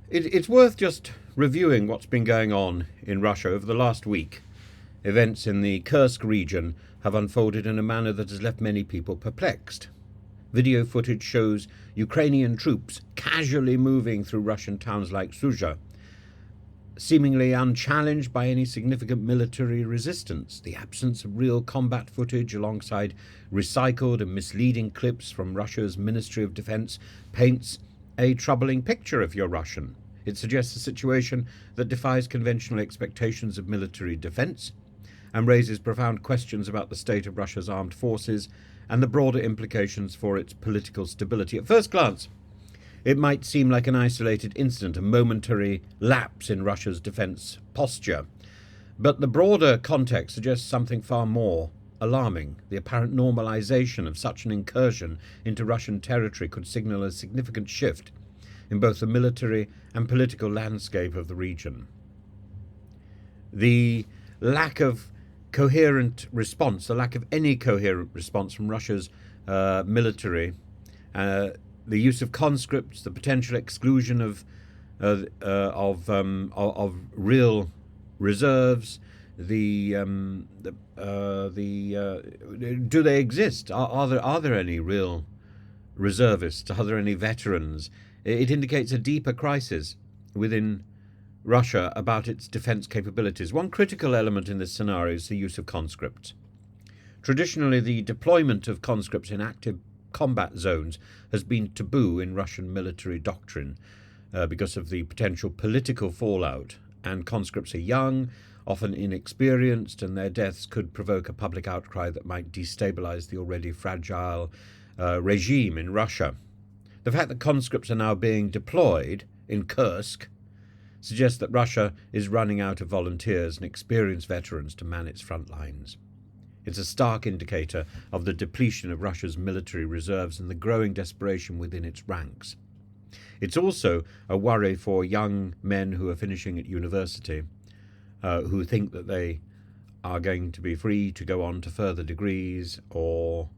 It's worth just reviewing what's been going on in Russia over the last week. Events in the Kursk region have unfolded in a manner that has left many people perplexed. Video footage shows Ukrainian troops casually moving through Russian towns like Sudzha, seemingly unchallenged by any significant military resistance. The absence of real combat footage alongside recycled and misleading clips from Russia's Ministry of Defense paints a troubling picture if you're Russian. It suggests a situation that defies conventional expectations of military defense and raises profound questions about the state of Russia's armed forces and the broader implications for its political stability. At first glance, it might seem like an isolated incident, a momentary lapse in Russia's defense posture. But the broader context suggests something far more alarming. The apparent normalisation of such an incursion into Russian territory could signal a significant shift in both the military and political landscape of the region. The lack of coherent response, the lack of any coherent response from Russia's military, the use of conscripts, the potential exclusion of real reserves, do they exist? Are there any real reservists? Are there any veterans? It indicates a deeper crisis within Russia about its defence capabilities. One critical element in this scenario is the use of conscripts. Traditionally, the deployment of conscripts in active combat zones has been taboo in Russian military doctrine because of the potential political fallout, and conscripts are young, often inexperienced, and their deaths could provoke a public outcry that might destabilise the already fragile regime in Russia. The fact that conscripts are now being deployed in Kursk suggests that Russia is running out of volunteers and experienced veterans to man its front lines. It's a stark indicator of the depletion of Russia's military reserves and the growing desperation within its ranks. It's also a worry for young men who are finishing at university, who think that they are going to be free to go on to further degrees or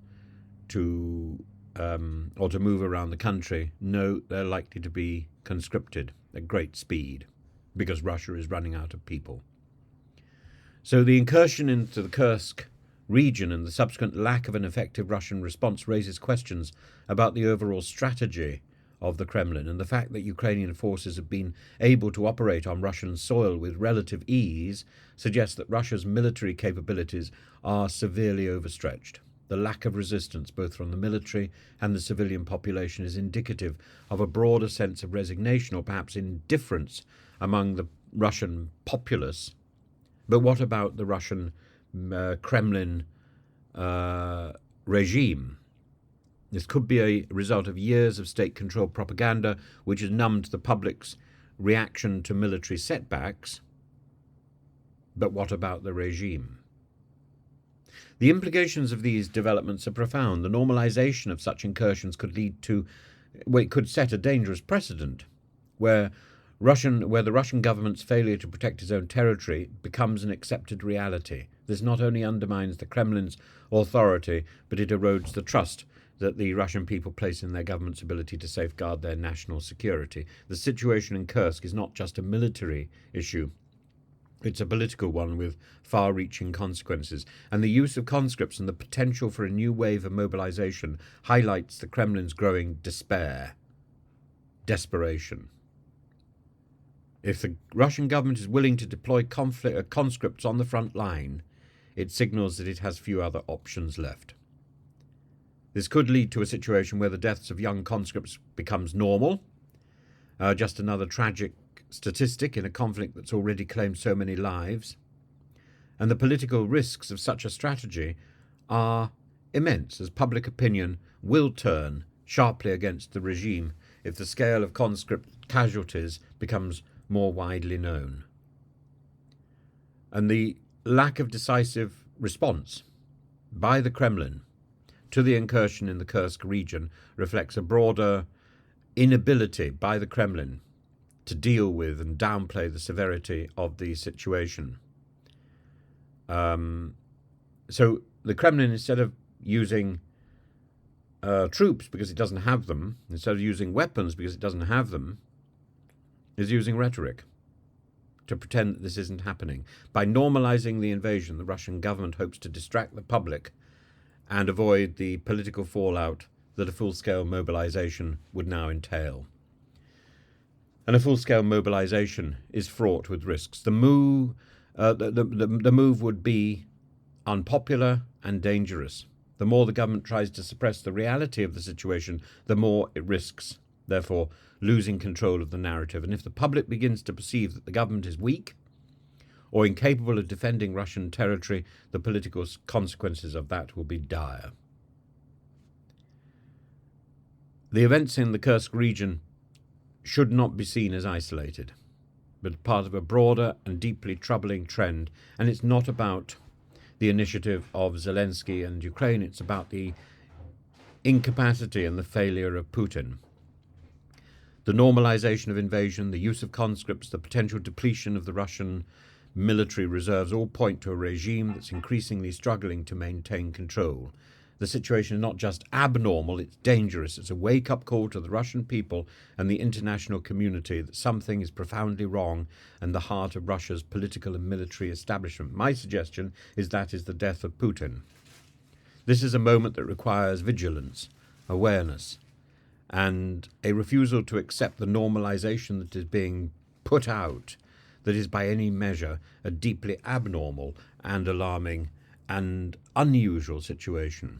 to move around the country. No, they're likely to be conscripted at great speed because Russia is running out of people. So the incursion into the Kursk region and the subsequent lack of an effective Russian response raises questions about the overall strategy of the Kremlin, and the fact that Ukrainian forces have been able to operate on Russian soil with relative ease suggests that Russia's military capabilities are severely overstretched. The lack of resistance, both from the military and the civilian population, is indicative of a broader sense of resignation or perhaps indifference among the Russian populace. But what about the Russian Kremlin regime? This could be a result of years of state-controlled propaganda, which has numbed the public's reaction to military setbacks. But what about the regime? The implications of these developments are profound. The normalisation of such incursions could lead to, it could set a dangerous precedent where the Russian government's failure to protect its own territory becomes an accepted reality. This not only undermines the Kremlin's authority, but it erodes the trust that the Russian people place in their government's ability to safeguard their national security. The situation in Kursk is not just a military issue. It's a political one with far-reaching consequences, and the use of conscripts and the potential for a new wave of mobilization highlights the Kremlin's growing desperation. If the Russian government is willing to deploy conscripts on the front line, it signals that it has few other options left. This could lead to a situation where the deaths of young conscripts becomes normal, just another tragic statistic in a conflict that's already claimed so many lives. And the political risks of such a strategy are immense, as public opinion will turn sharply against the regime if the scale of conscript casualties becomes more widely known. And the lack of decisive response by the Kremlin to the incursion in the Kursk region reflects a broader inability by the Kremlin to deal with and downplay the severity of the situation. So the Kremlin, instead of using troops because it doesn't have them, instead of using weapons because it doesn't have them, is using rhetoric to pretend that this isn't happening. By normalising the invasion, the Russian government hopes to distract the public and avoid the political fallout that a full-scale mobilisation would now entail. And a full-scale mobilisation is fraught with risks. The move would be unpopular and dangerous. The more the government tries to suppress the reality of the situation, the more it risks, therefore, losing control of the narrative. And if the public begins to perceive that the government is weak or incapable of defending Russian territory, the political consequences of that will be dire. The events in the Kursk region should not be seen as isolated, but part of a broader and deeply troubling trend. And it's not about the initiative of Zelenskyy and Ukraine, it's about the incapacity and the failure of Putin. The normalisation of invasion, the use of conscripts, the potential depletion of the Russian military reserves all point to a regime that's increasingly struggling to maintain control. The situation is not just abnormal, it's dangerous. It's a wake-up call to the Russian people and the international community that something is profoundly wrong in the heart of Russia's political and military establishment. My suggestion is that is the death of Putin. This is a moment that requires vigilance, awareness, and a refusal to accept the normalisation that is being put out, that is by any measure a deeply abnormal and alarming and unusual situation.